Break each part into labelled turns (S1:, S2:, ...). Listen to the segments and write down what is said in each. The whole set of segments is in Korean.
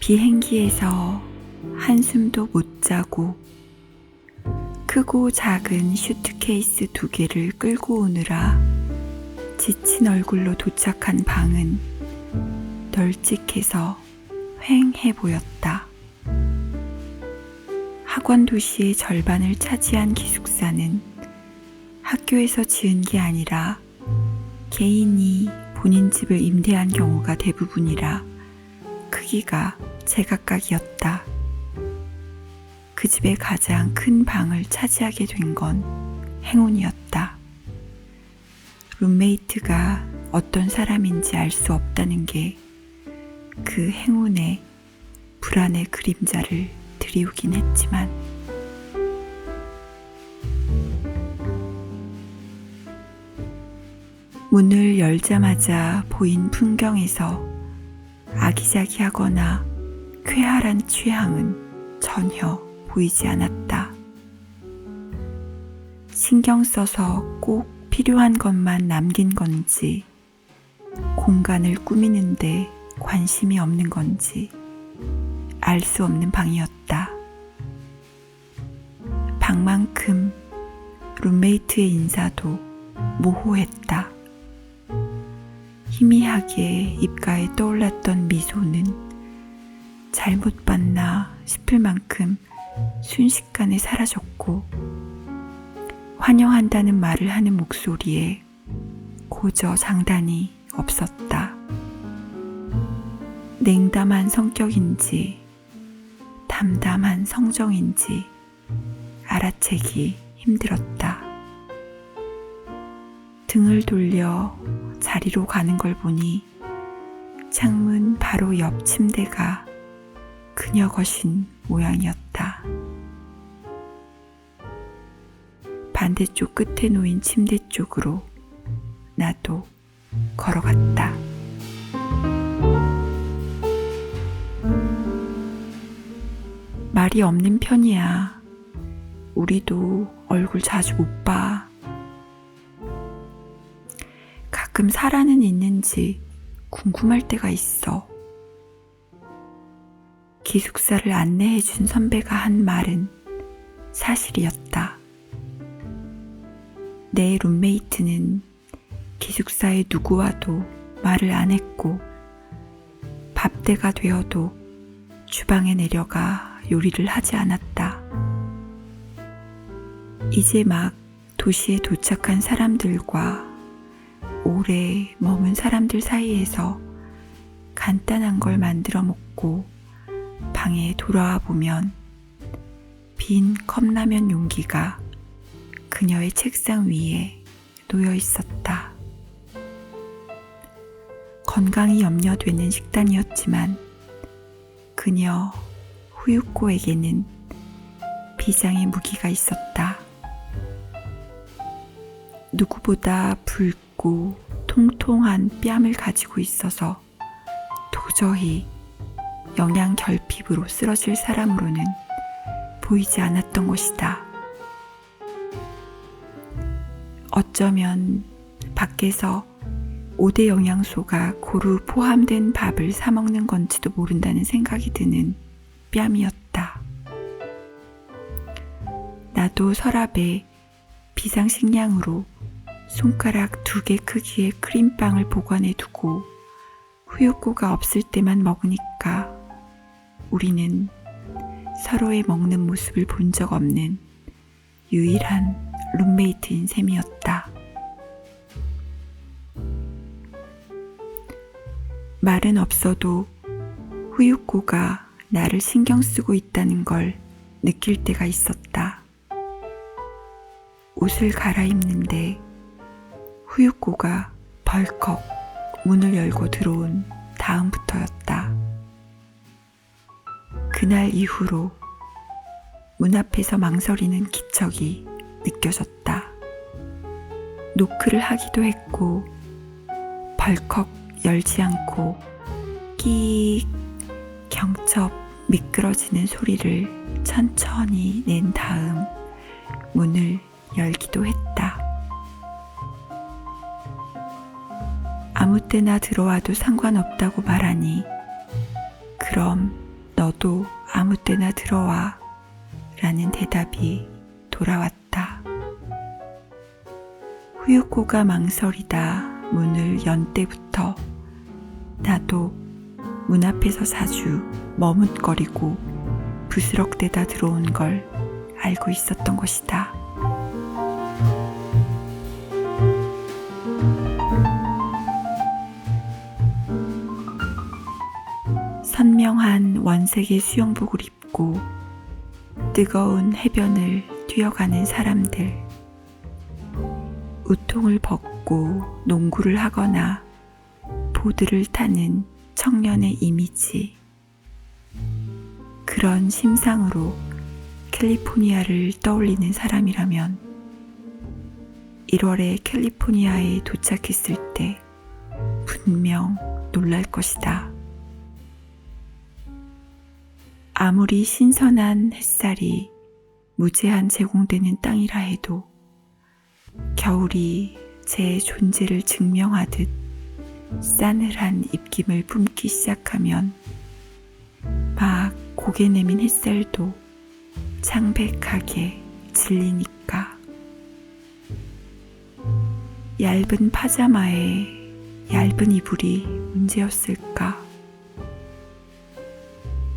S1: 비행기에서 한숨도 못 자고 크고 작은 슈트케이스 2개를 끌고 오느라 지친 얼굴로 도착한 방은 널찍해서 휑해 보였다. 학원 도시의 절반을 차지한 기숙사는 학교에서 지은 게 아니라 개인이 본인 집을 임대한 경우가 대부분이라 크기가 제각각이었다. 그 집의 가장 큰 방을 차지하게 된 건 행운이었다. 룸메이트가 어떤 사람인지 알 수 없다는 게 그 행운의 불안의 그림자를 드리우긴 했지만 문을 열자마자 보인 풍경에서 아기자기하거나 쾌활한 취향은 전혀 보이지 않았다. 신경 써서 꼭 필요한 것만 남긴 건지, 공간을 꾸미는데 관심이 없는 건지 알 수 없는 방이었다. 방만큼 룸메이트의 인사도 모호했다. 희미하게 입가에 떠올랐던 미소는 잘못 봤나 싶을 만큼 순식간에 사라졌고, 환영한다는 말을 하는 목소리에 고저 장단이 없었다. 냉담한 성격인지 담담한 성정인지 알아채기 힘들었다. 등을 돌려 자리로 가는 걸 보니 창문 바로 옆 침대가 그녀 것인 모양이었다. 반대쪽 끝에 놓인 침대 쪽으로 나도 걸어갔다. 말이 없는 편이야. 우리도 얼굴 자주 못 봐. 가끔 살아는 있는지 궁금할 때가 있어. 기숙사를 안내해준 선배가 한 말은 사실이었다. 내 룸메이트는 기숙사의 누구와도 말을 안 했고, 밥때가 되어도 주방에 내려가 요리를 하지 않았다. 이제 막 도시에 도착한 사람들과 오래 머문 사람들 사이에서 간단한 걸 만들어 먹고 방에 돌아와 보면 빈 컵라면 용기가 그녀의 책상 위에 놓여 있었다. 건강이 염려되는 식단이었지만 그녀 후유코에게는 비장의 무기가 있었다. 누구보다 붉고 통통한 뺨을 가지고 있어서 도저히 영양 결핍으로 쓰러질 사람으로는 보이지 않았던 것이다. 어쩌면 밖에서 5대 영양소가 고루 포함된 밥을 사 먹는 건지도 모른다는 생각이 드는 뺨이었다. 나도 서랍에 비상식량으로 손가락 2개 크기의 크림빵을 보관해 두고 후유코가 없을 때만 먹으니까 우리는 서로의 먹는 모습을 본 적 없는 유일한 룸메이트인 셈이었다. 말은 없어도 후유코가 나를 신경 쓰고 있다는 걸 느낄 때가 있었다. 옷을 갈아입는데 후유코가 벌컥 문을 열고 들어온 다음부터였다. 그날 이후로 문 앞에서 망설이는 기척이 느껴졌다. 노크를 하기도 했고 벌컥 열지 않고 끼익 경첩 미끄러지는 소리를 천천히 낸 다음 문을 열기도 했다. 아무 때나 들어와도 상관없다고 말하니 그럼 너도 아무 때나 들어와 라는 대답이 돌아왔다. 후유코가 망설이다 문을 연 때부터 나도 문 앞에서 자주 머뭇거리고 부스럭대다 들어온 걸 알고 있었던 것이다. 선명한 원색의 수영복을 입고 뜨거운 해변을 뛰어가는 사람들, 우통을 벗고 농구를 하거나 보드를 타는 청년의 이미지, 그런 심상으로 캘리포니아를 떠올리는 사람이라면 1월에 캘리포니아에 도착했을 때 분명 놀랄 것이다. 아무리 신선한 햇살이 무제한 제공되는 땅이라 해도 겨울이 제 존재를 증명하듯 싸늘한 입김을 뿜기 시작하면 막 고개 내민 햇살도 창백하게 질리니까. 얇은 파자마에 얇은 이불이 문제였을까?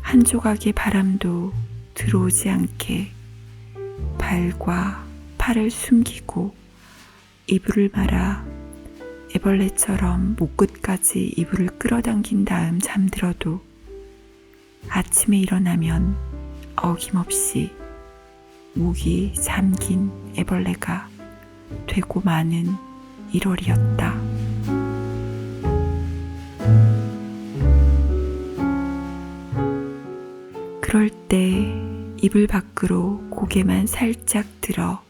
S1: 한 조각의 바람도 들어오지 않게 발과 팔을 숨기고 이불을 말아 애벌레처럼 목끝까지 이불을 끌어당긴 다음 잠들어도 아침에 일어나면 어김없이 목이 잠긴 애벌레가 되고 마는 1월이었다. 그럴 때 이불 밖으로 고개만 살짝 들어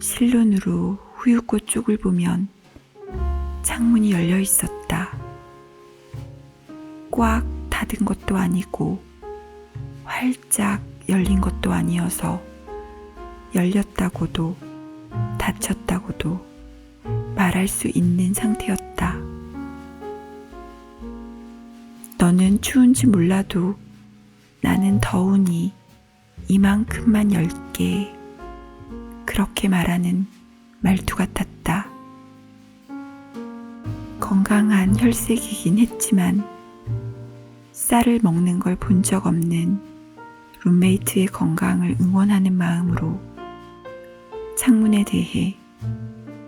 S1: 실눈으로 후유꽃 쪽을 보면 창문이 열려 있었다. 꽉 닫은 것도 아니고 활짝 열린 것도 아니어서 열렸다고도 닫혔다고도 말할 수 있는 상태였다. 너는 추운지 몰라도 나는 더우니 이만큼만 열게, 그렇게 말하는 말투 같았다. 건강한 혈색이긴 했지만 쌀을 먹는 걸 본 적 없는 룸메이트의 건강을 응원하는 마음으로 창문에 대해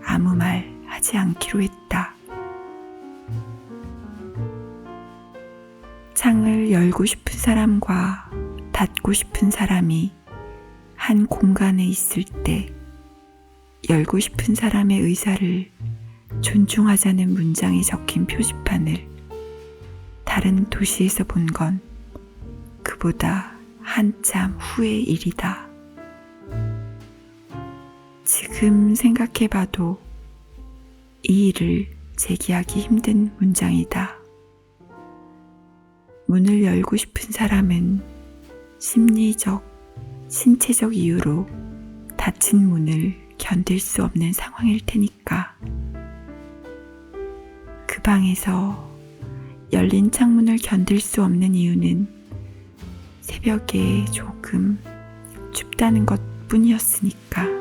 S1: 아무 말 하지 않기로 했다. 창을 열고 싶은 사람과 닫고 싶은 사람이 한 공간에 있을 때 열고 싶은 사람의 의사를 존중하자는 문장이 적힌 표지판을 다른 도시에서 본 건 그보다 한참 후의 일이다. 지금 생각해봐도 이 일을 제기하기 힘든 문장이다. 문을 열고 싶은 사람은 심리적, 신체적 이유로 닫힌 문을 견딜 수 없는 상황일 테니까. 그 방에서 열린 창문을 견딜 수 없는 이유는 새벽에 조금 춥다는 것 뿐이었으니까.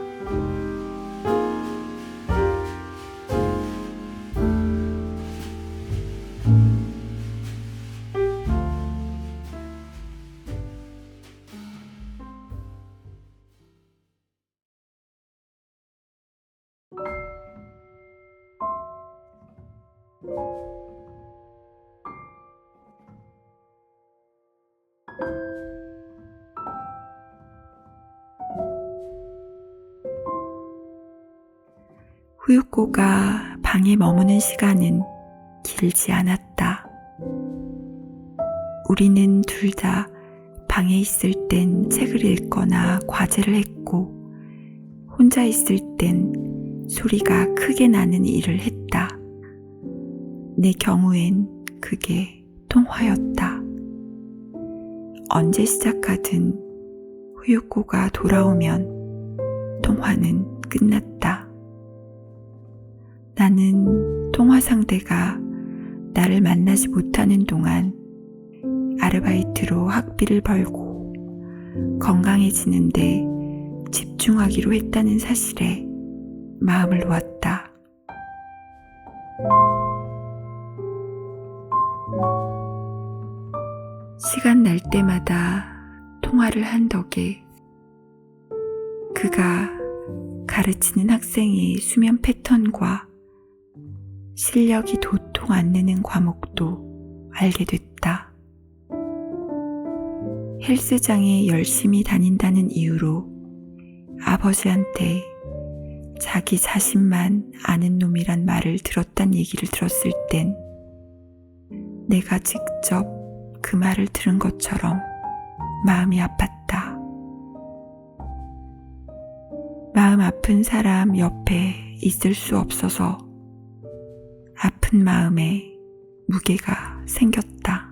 S1: 후유코가 방에 머무는 시간은 길지 않았다. 우리는 둘 다 방에 있을 땐 책을 읽거나 과제를 했고, 혼자 있을 땐 소리가 크게 나는 일을 했다. 내 경우엔 그게 통화였다. 언제 시작하든 후유코가 돌아오면 통화는 끝났다. 나는 통화 상대가 나를 만나지 못하는 동안 아르바이트로 학비를 벌고 건강해지는데 집중하기로 했다는 사실에 마음을 놓았다. 시간 날 때마다 통화를 한 덕에 그가 가르치는 학생의 수면 패턴과 실력이 도통 안 느는 과목도 알게 됐다. 헬스장에 열심히 다닌다는 이유로 아버지한테 자기 자신만 아는 놈이란 말을 들었단 얘기를 들었을 땐 내가 직접 그 말을 들은 것처럼 마음이 아팠다. 마음 아픈 사람 옆에 있을 수 없어서 아픈 마음에 무게가 생겼다.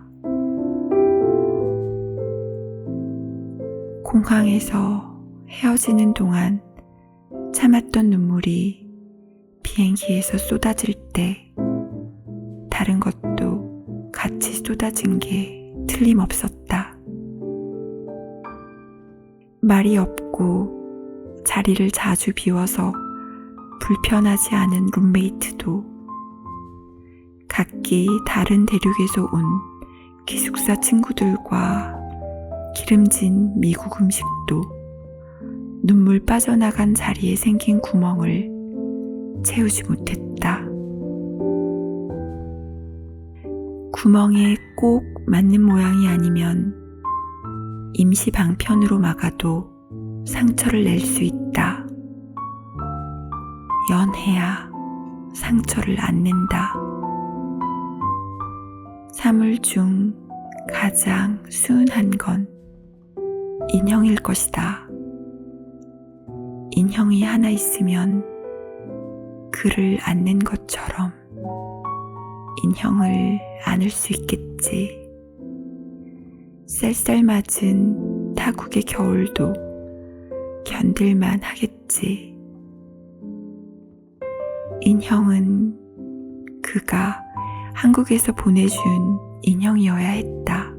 S1: 공항에서 헤어지는 동안 참았던 눈물이 비행기에서 쏟아질 때 다른 것도 같이 쏟아진 게 틀림없었다. 말이 없고 자리를 자주 비워서 불편하지 않은 룸메이트도 각기 다른 대륙에서 온 기숙사 친구들과 기름진 미국 음식도 눈물 빠져나간 자리에 생긴 구멍을 채우지 못했다. 구멍에 꼭 맞는 모양이 아니면 임시 방편으로 막아도 상처를 낼 수 있다. 연해야 상처를 안 낸다. 사물 중 가장 수은한 건 인형일 것이다. 인형이 하나 있으면 그를 안는 것처럼 인형을 안을 수 있겠지. 쌀쌀맞은 타국의 겨울도 견딜만 하겠지. 인형은 그가 한국에서 보내준 인형이어야 했다.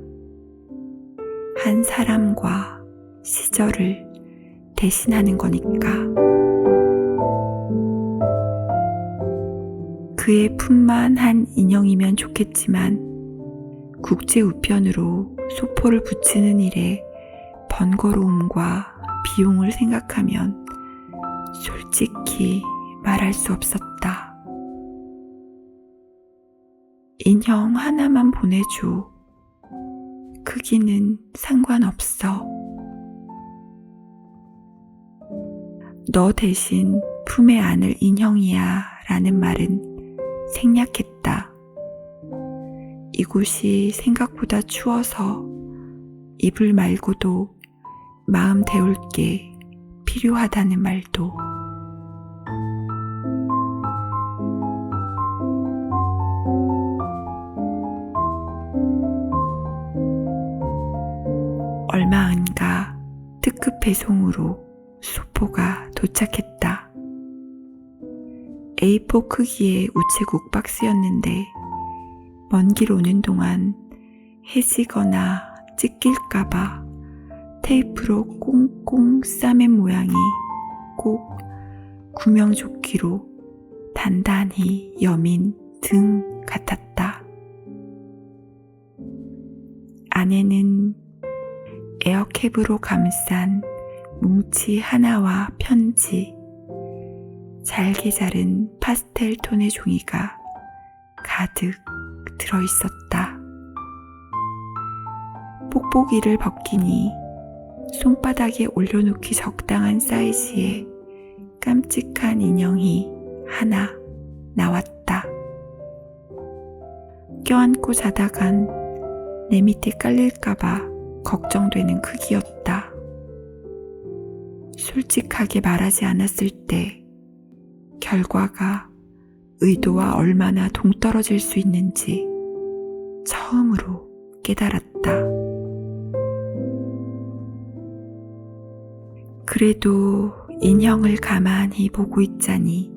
S1: 한 사람과 시절을 대신하는 거니까. 그의 품만 한 인형이면 좋겠지만 국제 우편으로 소포를 붙이는 일에 번거로움과 비용을 생각하면 솔직히 말할 수 없었다. 인형 하나만 보내줘. 크기는 상관없어. 너 대신 품에 안을 인형이야 라는 말은 생략했다. 이곳이 생각보다 추워서 이불 말고도 마음 데울 게 필요하다는 말도. 얼마 안 가 특급 배송으로 소포가 도착했다. A4 크기의 우체국 박스였는데 먼 길 오는 동안 해지거나 찢길까봐 테이프로 꽁꽁 싸맨 모양이 꼭 구명조끼로 단단히 여민 등 같았다. 안에는 에어캡으로 감싼 뭉치 하나와 편지, 잘게 자른 파스텔 톤의 종이가 가득 들어있었다. 뽁뽁이를 벗기니 손바닥에 올려놓기 적당한 사이즈의 깜찍한 인형이 하나 나왔다. 껴안고 자다간 내 밑에 깔릴까봐 걱정되는 크기였다. 솔직하게 말하지 않았을 때 결과가 의도와 얼마나 동떨어질 수 있는지 처음으로 깨달았다. 그래도 인형을 가만히 보고 있자니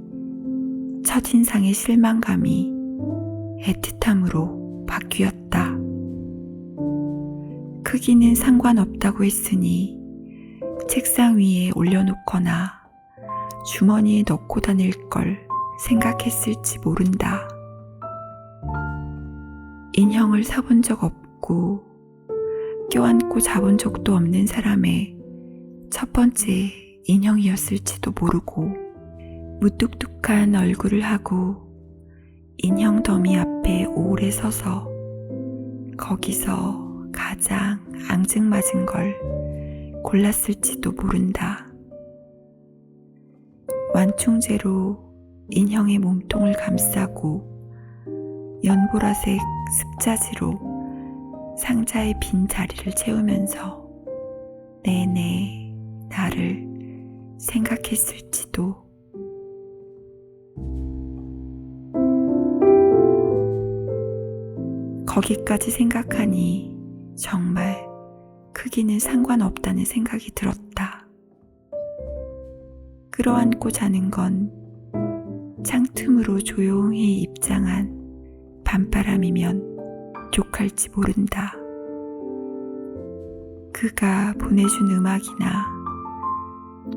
S1: 첫인상의 실망감이 애틋함으로 바뀌었다. 크기는 상관없다고 했으니 책상 위에 올려놓거나 주머니에 넣고 다닐 걸 생각했을지 모른다. 인형을 사본 적 없고 껴안고 자본 적도 없는 사람의 첫 번째 인형이었을지도 모르고 무뚝뚝한 얼굴을 하고 인형 더미 앞에 오래 서서 거기서 가장 앙증맞은 걸 골랐을지도 모른다. 완충제로 인형의 몸통을 감싸고 연보라색 습자지로 상자의 빈 자리를 채우면서 내내 나를 생각했을지도. 거기까지 생각하니 정말 크기는 상관없다는 생각이 들었다. 끌어안고 자는 건 창틈으로 조용히 입장한 밤바람이면 족할지 모른다. 그가 보내준 음악이나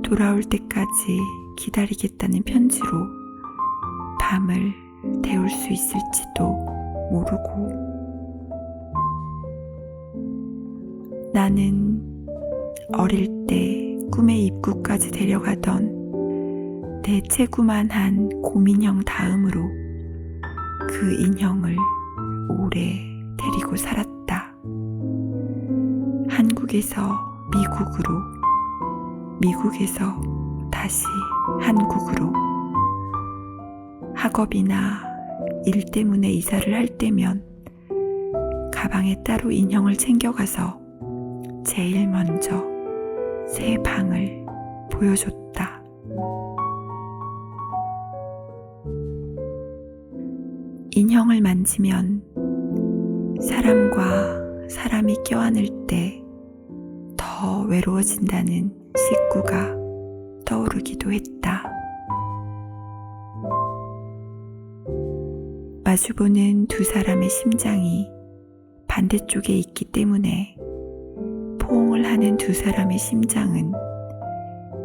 S1: 돌아올 때까지 기다리겠다는 편지로 밤을 데울 수 있을지도 모르고. 나는 어릴 때 꿈의 입구까지 데려가던 내 체구만한 곰인형 다음으로 그 인형을 오래 데리고 살았다. 한국에서 미국으로, 미국에서 다시 한국으로. 학업이나 일 때문에 이사를 할 때면 가방에 따로 인형을 챙겨가서 제일 먼저 새 방을 보여줬다. 인형을 만지면 사람과 사람이 껴안을 때 더 외로워진다는 식구가 떠오르기도 했다. 마주보는 두 사람의 심장이 반대쪽에 있기 때문에 포옹을 하는 두 사람의 심장은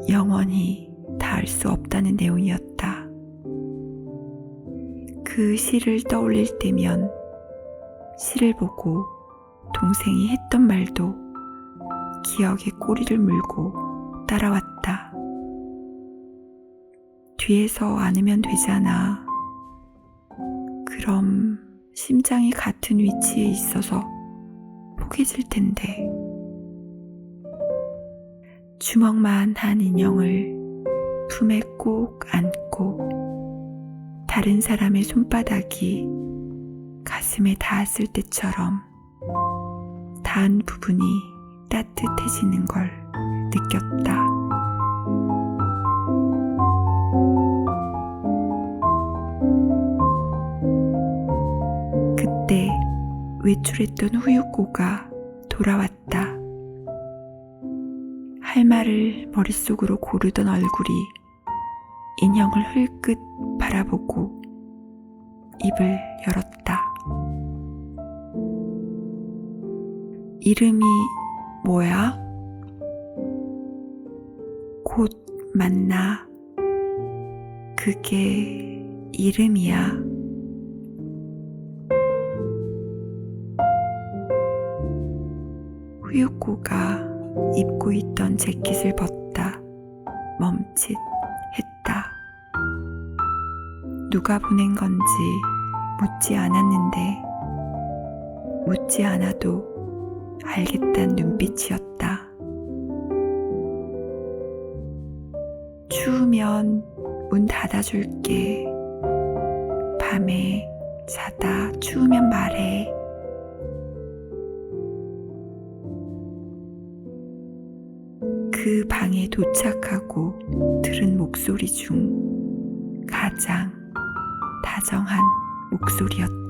S1: 영원히 닿을 수 없다는 내용이었다. 그 시를 떠올릴 때면 시를 보고 동생이 했던 말도 기억에 꼬리를 물고 따라왔다. 뒤에서 안으면 되잖아. 그럼 심장이 같은 위치에 있어서 포개질 텐데. 주먹만 한 인형을 품에 꼭 안고 다른 사람의 손바닥이 가슴에 닿았을 때처럼 닿은 부분이 따뜻해지는 걸 느꼈다. 그때 외출했던 후유꼬가 돌아왔다. 할 말을 머릿속으로 고르던 얼굴이 인형을 흘끗 바라보고 입을 열었다. 이름이 뭐야? 곧 만나. 그게 이름이야. 후유꼬가 입고 있던 재킷을 벗다 멈칫했다. 누가 보낸 건지 묻지 않았는데 묻지 않아도 알겠다는 눈빛이었다. 추우면 문 닫아줄게. 밤에 자다 추우면 말해. 그 방에 도착하고 들은 목소리 중 가장 다정한 목소리였다.